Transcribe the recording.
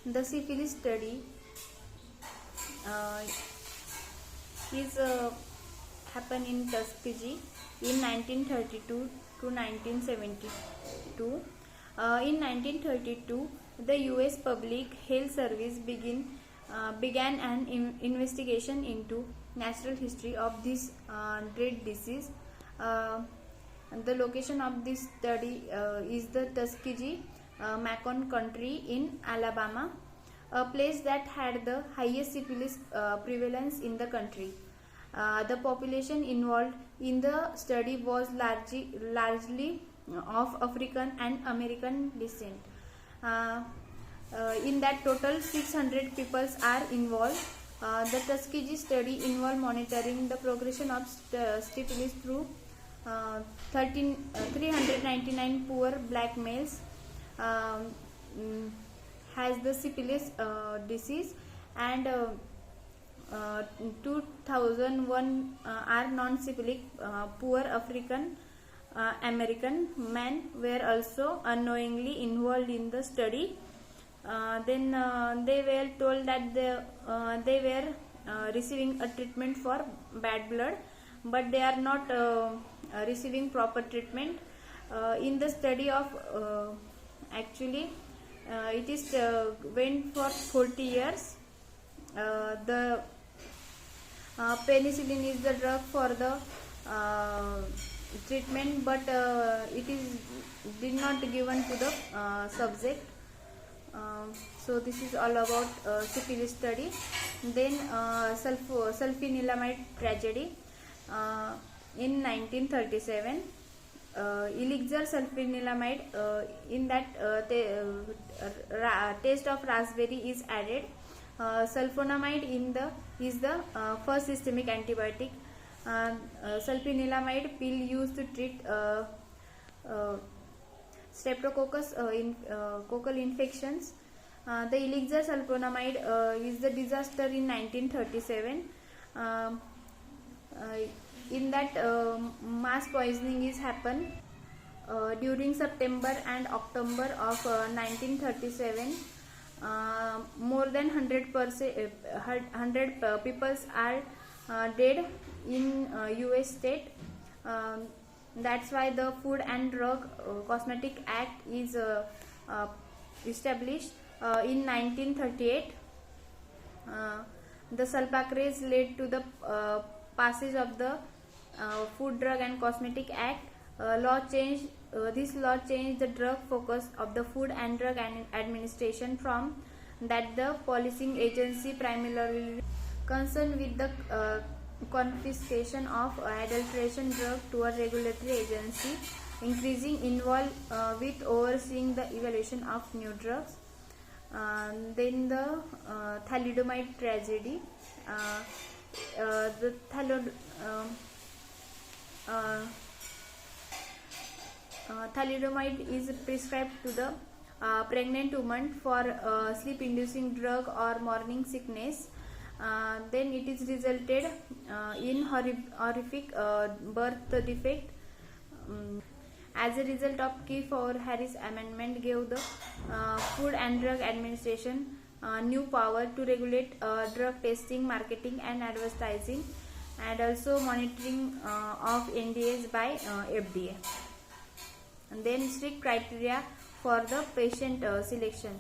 The syphilis study is happened in Tuskegee in 1932 to 1972. In 1932, the U.S. Public Health Service began an investigation into natural history of this dread disease. The location of this study is the Tuskegee Macon Country in Alabama, a place that had the highest syphilis prevalence in the country. The population involved in the study was largely of African and American descent. In that total 600 people are involved. The Tuskegee study involved monitoring the progression of syphilis through 399 poor black males has the syphilis disease, and 2001 are non-syphilic poor African American men were also unknowingly involved in the study. Then they were told that they were receiving a treatment for bad blood, but they are not receiving proper treatment. In the study of actually it is went for 40 years. The penicillin is the drug for the treatment, but it is did not given to the subject. So this is all about syphilis study. Then sulfanilamide tragedy in 1937. Elixir sulfanilamide in that taste of raspberry is added. Sulfonamide is the first systemic antibiotic. Sulfanilamide pill used to treat streptococcus coccal infections. The elixir sulfonamide is the disaster in 1937. In that mass poisoning is happened during September and October of 1937. More than 100 people are dead in US state. That's why the Food and Drug Cosmetic Act is established in 1938. The sulfacrase led to the passage of the Food, Drug and Cosmetic Act. This law changed the drug focus of the Food and Drug Administration from that the policing agency primarily concerned with the confiscation of adulteration drug to a regulatory agency, increasing involved with overseeing the evaluation of new drugs. Then the thalidomide tragedy. The thalidomide is prescribed to the pregnant woman for sleep-inducing drug or morning sickness. Then it is resulted in horrific birth defect. As a result of Kefauver-Harris Amendment gave the Food and Drug Administration new power to regulate drug testing, marketing and advertising, and also monitoring of NDAs by FDA. And then strict criteria for the patient selection.